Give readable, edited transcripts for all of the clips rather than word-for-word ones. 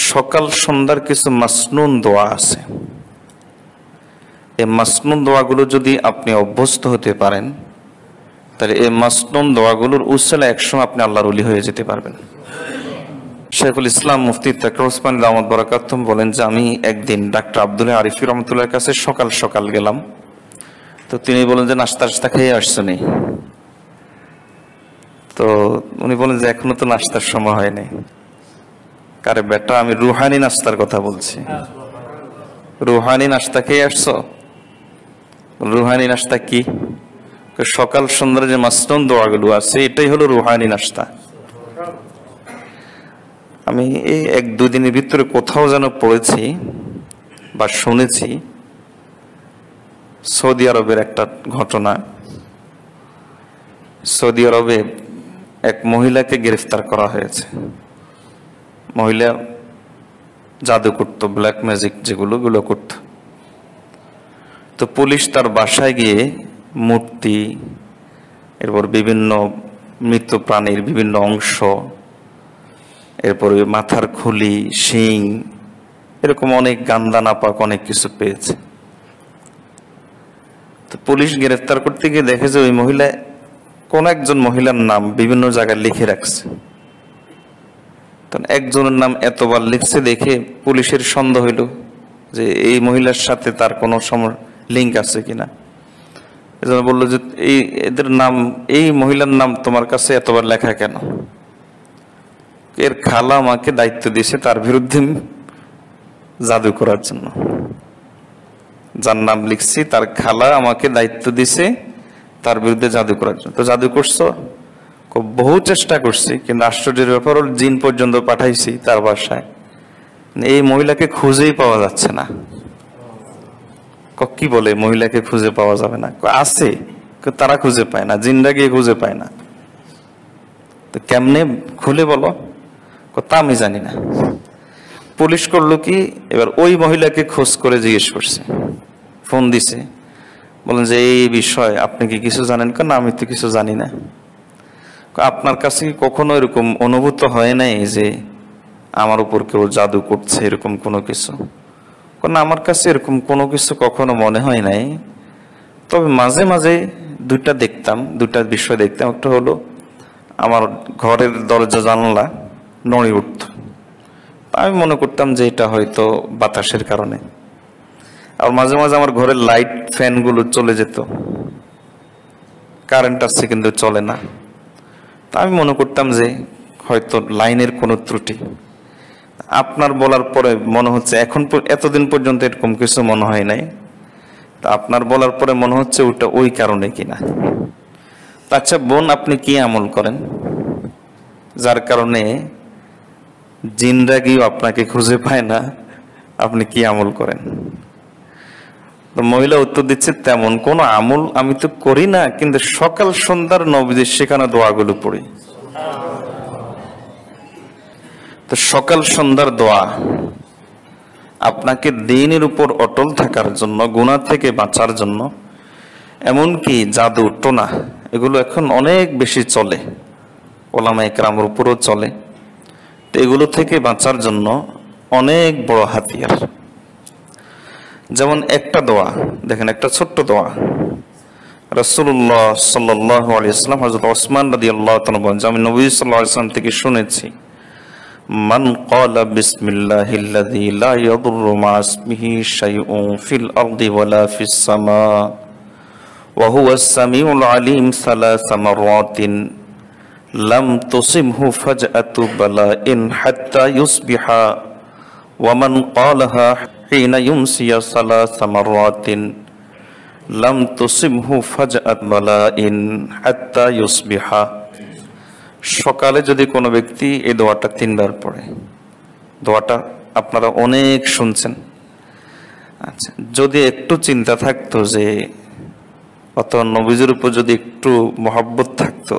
সকাল সন্ধ্যার কিছু মাসনুন দোয়া আছে। এই মাসনুন দোয়াগুলো যদি আপনি অভ্যস্ত হতে পারেন, তাহলে এই মাসনুন দোয়াগুলোর উসিলা একসময় আপনি আল্লাহর ওলি হয়ে যেতে পারবেন। শেখুল ইসলাম মুফতি তাকিউর ওসমানী দামাত বারাকাতুহুম বলেন যে আমি একদিন ডাক্তার আব্দুল আরিফি রহমতুল্লাহর কাছে সকাল সকাল গেলাম। তো তিনি বলেন যে নাস্তা খেয়ে আসছেন। তো উনি বলেন যে এখনো তো নাস্তার সময় হয়নি। কারে বেটা, আমি রুহানি নাস্তার কথা বলছি। রুহানি নাস্তা খেয়ে আসছো? রুহানি নাস্তা কি? সকাল সন্ধ্যার যে মাসনুন দোয়াগুলো আছে এটাই হলো রুহানি নাস্তা। আমি এই 1-2 দিনের ভিতরে কোথাও যেন পড়েছি বা শুনেছি সৌদি আরবের একটা ঘটনা। সৌদি আরবে এক মহিলাকে গ্রেফতার করা হয়েছে। মহিলা জাদু করতো, ব্ল্যাক ম্যাজিক যেগুলো করতো। তো পুলিশ তার বাসায় গিয়ে মূর্তি, এরপর বিভিন্ন মৃত প্রাণীর বিভিন্ন অংশ, এরপরে মাথার খুলি, শিং, এরকম অনেক গান্দা নাপাক অনেক কিছু পেয়েছে। তো পুলিশ গ্রেফতার করতে গিয়ে দেখে যে ওই মহিলা, কোন একজন মহিলার নাম বিভিন্ন জায়গায় লিখে রাখছে। একজনের নাম এতবার লিখছে দেখে পুলিশের সন্দেহ হইল যে এই মহিলার সাথে তার কোনো লিঙ্ক আছে কিনা। এজন্য বললো যে এদের নাম, এই মহিলার নাম তোমার কাছে এতবার লেখা কেন? এর খালা আমাকে দায়িত্ব দিয়েছে তার বিরুদ্ধে জাদু করার জন্য। যার নাম লিখছি তার খালা আমাকে দায়িত্ব দিছে তার বিরুদ্ধে জাদু করার জন্য। তো জাদু করছো? বহু চেষ্টা করছি, কিন্তু আশ্চর্যের ব্যাপার হল জিন পর্যন্ত পাঠাইছি তার বাসায়, এই মহিলাকে খুঁজেই পাওয়া যাচ্ছে না। কি বলে মহিলাকে খুঁজে পাওয়া যাবে না? আছে, তারা খুঁজে পায় না, জিনরা গিয়ে খুঁজে পায় না। তো কেমনে খুলে বলো? তা আমি জানি না। পুলিশ করলো কি, এবার ওই মহিলাকে খোঁজ করে জিজ্ঞেস করছে, ফোন দিছে, বলেন যে এই বিষয় আপনি কি কিছু জানেন? কেন আমি তো কিছু জানি না। আপনার কাছে কি কখনো এরকম অনুভূত হয় নাই যে আমার উপর কেউ জাদু করছে, এরকম কোনো কিছু? কারণ আমার কাছে এরকম কোনো কিছু কখনো মনে হয় নাই। তবে মাঝে মাঝে দুইটা বিষয় দেখতাম। একটা হলো আমার ঘরের দরজা জানালা নড়ে উঠত। আমি মনে করতাম যে এটা হয়তো বাতাসের কারণে। আর মাঝে মাঝে আমার ঘরের লাইট ফ্যানগুলো চলে যেত, কারেন্ট আসছে কিন্তু চলে না। তা আমি মনে করতাম যে হয়তো লাইনের কোনো ত্রুটি। আপনার বলার পরে মনে হচ্ছে এতদিন পর্যন্ত এরকম কিছু মনে হয় নাই। তা আপনার বলার পরে মনে হচ্ছে ওটা ওই কারণে কিনা। আচ্ছা বোন, আপনি কি আমল করেন যার কারণে জিনরা গিয়েও আপনাকে খুঁজে পায় না? আপনি কি আমল করেন? তো মহিলা উত্তর দিচ্ছে, তেমন কোনো আমল আমি তো করি না, কিন্তু সকাল সন্ধ্যার নবীদের শেখানো দোয়াগুলো পড়ি। তো সকাল সন্ধ্যার দোয়া আপনাকে দ্বীনের উপর অটল থাকার জন্য, গুনাহ থেকে বাঁচার জন্য, এমনকি জাদু টোনা এগুলো এখন অনেক বেশি চলে, ওলামায়ে কেরামের উপরও চলে। তো এগুলো থেকে বাঁচার জন্য অনেক বড় হাতিয়ার। যেমন একটা দোয়া দেখেন, একটা ছোট্ট দোয়া রাসূলুল্লাহ সাল্লাল্লাহু আলাইহি ওয়াসাল্লাম হযরত ওসমান রাদিয়াল্লাহু তাআলা বলেন, আমি নবী সাল্লাল্লাহু আলাইহি ওয়াসাল্লাম থেকে শুনেছি, মান ক্বালা বিসমিল্লাহিল্লাযী লা ইয়াদুররু মা ইসমিহি শাইউন ফিল আরদি ওয়ালা ফিস সামা ওয়া হুয়াস সামিউল আলিম সালাসা মাররাতিন লাম তুসিবহু ফাজআতু বালাইন হাত্তা ইউসবিহা ওয়া মান ক্বালাহা হিনা ইউমসিয়া সালাসা মাররাতিন লাম তুসিবহু ফাজআত বালাইন হাত্তা ইউসবিহা। সকালে যদি কোনো ব্যক্তি এই দোয়াটা 3 বার পড়ে, দোয়াটা আপনারা অনেক শুনছেন। আচ্ছা, যদি একটু চিন্তা থাকতো যে অত নবীজির উপর যদি একটু মহব্বত থাকতো,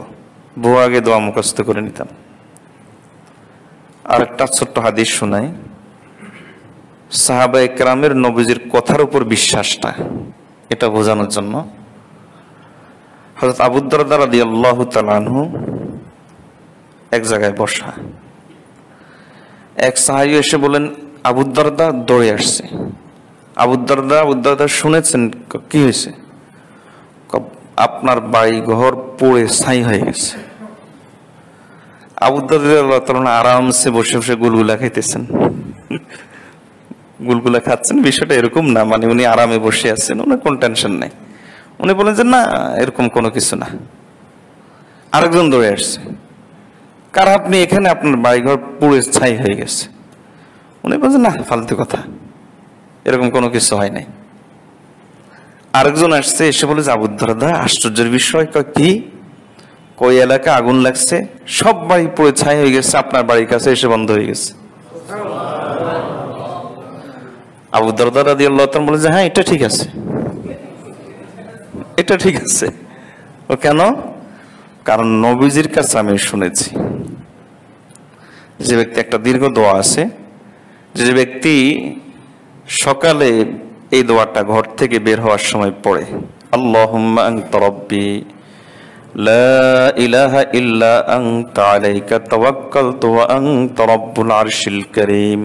বহু আগে দোয়া মুখস্থ করে নিতাম। আর একটা ছোট্ট হাদিস শোনাই, সাহাবায়ে কেরামের নবীজির কথার উপর বিশ্বাসটা, এটা বোঝানোর জন্য। হযরত আবু দারদা রাদিয়াল্লাহু তাআলা আনহু এক জায়গায় বসা, এক সাহাবী এসে বলেন, আবু দারদা দৌড়ে আসছে। আবু দারদা শুনেছেন, কি হয়েছে? আপনার বাড়ি ঘর পড়ে ছাই হয়ে গেছে। আবু দারদা আরামসে বসে বসে গুলগুলা খাইতেছেন, গুলগুলা খাচ্ছেন। বিষয়টা এরকম না, মানে উনি আরামে বসে আছেন, ওনার কোন টেনশন নেই। উনি বলেন যে না, এরকম কোনো কিছু না। আরেকজন দৌড়ে আসছে, কার আপনি এখানে, আপনার বাড়িঘর পুড়ে ছাই হয়ে গেছে। উনি বলছেন না, ফালতু কথা, এরকম কোনো কিছু হয় নাই। আরেকজন আসছে, এসে বলে যে আবু দারদা আশ্চর্যের বিষয়, কি? কই এলাকা আগুন লাগছে, সব বাড়ি পুড়ে ছাই হয়ে গেছে, আপনার বাড়ির কাছে এসে বন্ধ হয়ে গেছে। আবু দারদা রাদিয়াল্লাহু তাআলা বলে যে হ্যাঁ, এটা ঠিক আছে, এটা ঠিক আছে। ও কেন? কারণ নবীজির কাছে আমি শুনেছি যে ব্যক্তি, একটা দীর্ঘ দোয়া আছে, যে ব্যক্তি সকালে এই দোয়াটা ঘর থেকে বের হওয়ার সময় পড়ে, আল্লাহুম্মা আনতা রাব্বি লা ইলাহা ইল্লা আনতা আলাইকা তাওয়াক্কালতু ওয়া আনতা রাব্বুল আরশিল কারীম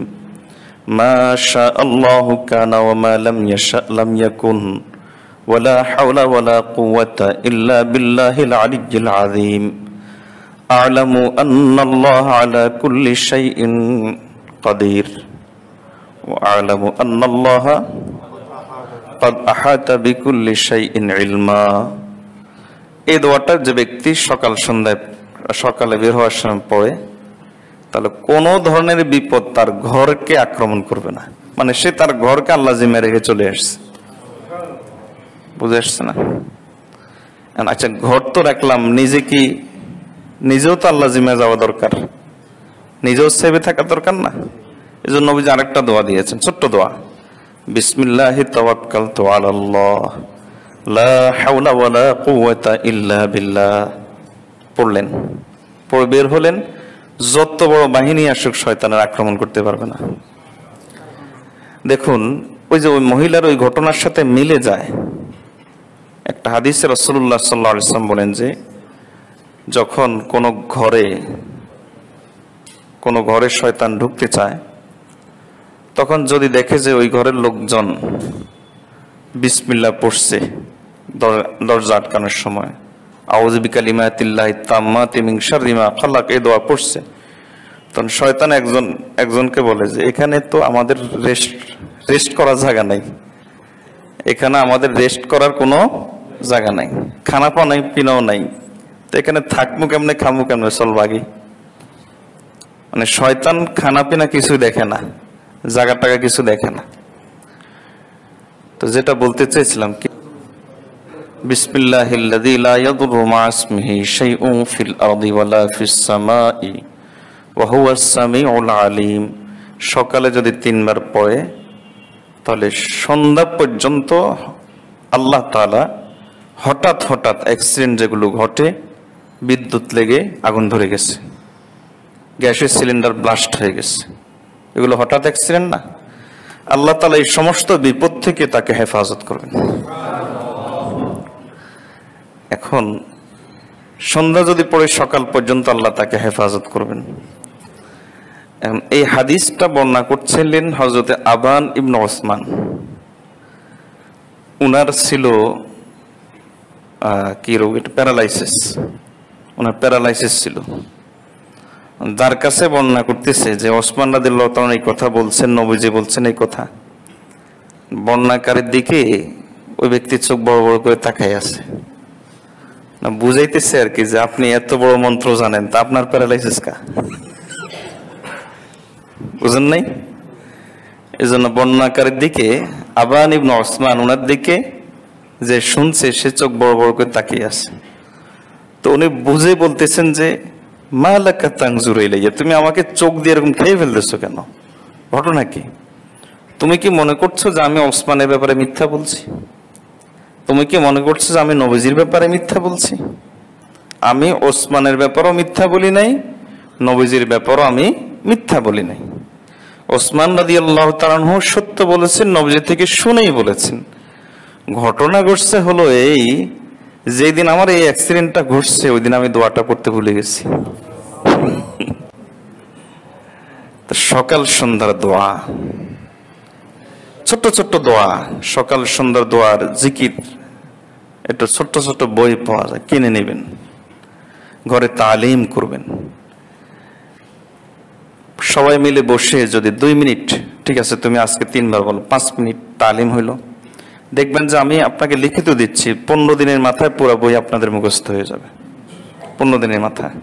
মা শা আল্লাহু কানা ওয়া মা লাম ইয়াশা লাম ইয়াকুন ওয়ালা হাওলা ওয়ালা কুওয়াতা ইল্লা বিল্লাহিল আলিয়্যিল আযীম আ'লামু আন্নাল্লাহা আলা কুল্লি শাইইন কাদির ওয়া আ'লামু আন্নাল্লাহা ক্বাদ আহাতা বিকুল্লি শাইইন ইলমা। এই দোয়াটা যে ব্যক্তি সকালে বের হওয়ার সময় পড়ে, তাহলে কোনো ধরনের বিপদ তার ঘরকে আক্রমণ করবে না। মানে সে তার ঘরকে আল্লাহ জিম্মায় রেখে চলে আসছে। বুঝে আসছে না? আচ্ছা, ঘর তো রাখলাম, নিজেও তো আল্লাহ জিম্মায় যাওয়া দরকার, নিজেও সেভে থাকা দরকার না? এই জন্য নবীজি আরেকটা দোয়া দিয়েছেন, ছোট্ট দোয়া, বিসমিল্লাহি তাওয়াক্কালতু আলাল্লাহ লা হাওলা ওয়ালা কুওয়াতা ইল্লা বিল্লাহ পড়লেন, পড়ে বের হলেন, যত বড় বাহিনী আসুক শয়তানের আক্রমণ করতে পারবে না। দেখুন, ওই যে ওই মহিলার ওই ঘটনার সাথে মিলে যায় একটা হাদিসে। রাসূলুল্লাহ সাল্লাল্লাহু আলাইহি ওয়াসাল্লাম বলেন যে যখন কোনো ঘরে শয়তান ঢুকতে চায়, তখন যদি দেখে যে ওই ঘরের লোকজন বিসমিল্লাহ পড়ছে দরজা আটকানোর সময়, আউযু বিকালিমাতিল্লাহি তাম্মাতি মিন শাররি মা খালাক, এই দোয়া পড়ছে, তখন শয়তান একজনকে বলে যে এখানে তো আমাদের রেস্ট করার জায়গা নাই, এখানে আমাদের রেস্ট করার কোনো জায়গা নাই, খানা পানাই পিনাও নাই, তো এখানে থাকবো কেমনে, খামু কেমনে, চলবো আগে। মানে শয়তান খানা পিনা কিছু দেখে না, জায়গা টাকা কিছু দেখে না। তো যেটা বলতে চাইছিলাম কি, বিসমিল্লাহিল্লাযী লা ইয়াদুররু মা ইসমিহি শাইউন ফিল আরদি ওয়ালা ফিস সামাই ওয়া হুয়াস সামিউল আলিম, সকালে যদি 3 বার পড়ে, তাহলে সন্ধ্যা পর্যন্ত আল্লাহ তাআলা হঠাৎ অ্যাক্সিডেন্ট যেগুলো ঘটে, বিদ্যুৎ লেগে আগুন ধরে গেছে, গ্যাসের সিলিন্ডার ব্লাস্ট হয়ে গেছে, এগুলো হঠাৎ অ্যাক্সিডেন্ট না, আল্লাহ তাআলা এই সমস্ত বিপদ থেকে তাকে হেফাজত করবেন। এখন সন্ধ্যা যদি পড়ে সকাল পর্যন্ত আল্লাহ তাকে হেফাজত করবেন। এখন এই হাদিসটা বর্ণনা করছিলেন হযরতে আবান ইবনে ওসমান। উনার ছিল কি রোগ, এটা প্যারালাইসিস, ওনার প্যারালাইসিস ছিল। যার কাছে বর্ণনা করতেছে যে ওসমান রাদিয়াল্লাহু তাআলা এই কথা বলছেন, নবীজি বলছেন এই কথা, বর্ণনাকারীর দিকে ওই ব্যক্তি চোখ বড় বড় করে তাকায় আছে, না বুঝাইতেছে আর কি যে আপনি এত বড় মন্ত্র জানেন, তা আপনার প্যারালাইসিস কা? বুঝেন নাই? এই জন্য বর্ণনাকারীর দিকে আবান ইবনে ওসমান, ওনার দিকে যে শুনছে সে চোখ বড় বড় করে তাকিয়ে আছে। তো উনি বুঝে বলতেছেন যে মা লাকা তানজুরু ইলাইয়া, তুমি আমাকে চোখ দিয়ে এরকম খেয়ে ফেলতেছো কেন, ঘটনা কি? তুমি কি মনে করছো যে আমি ওসমানের ব্যাপারে মিথ্যা বলছি? তুমি কি মনে করছো যে আমি নবীজির ব্যাপারে মিথ্যা বলছি? আমি ওসমানের ব্যাপারেও মিথ্যা বলি নাই, নবীজির ব্যাপারেও আমি মিথ্যা বলি নাই। ওসমান রাদিয়াল্লাহু তাআলা আনহু সত্য বলেছেন, নবীজি থেকে শুনেই বলেছেন। ঘটনা ঘটছে হলো এই, যেদিন আমার এই অ্যাক্সিডেন্টটা ঘটছে ওই দিন আমি দোয়াটা পড়তে ভুলে গেছি। সকাল সন্ধ্যার দোয়া, ছোট্ট ছোট্ট দোয়া, সকাল সন্ধ্যার দোয়ার জিকির, একটু ছোট্ট ছোট্ট বই পাওয়া যায়, কিনে নেবেন, ঘরে তালিম করবেন। সবাই মিলে বসে যদি 2 মিনিট, ঠিক আছে তুমি আজকে 3 বার বলো, 5 মিনিট তালিম হইল, দেখবেন যে আমি আপনাকে লিখিত দিচ্ছি 15 দিনের মাথায় পুরো বই আপনাদের মুখস্থ হয়ে যাবে, 15 দিনের মাথায়।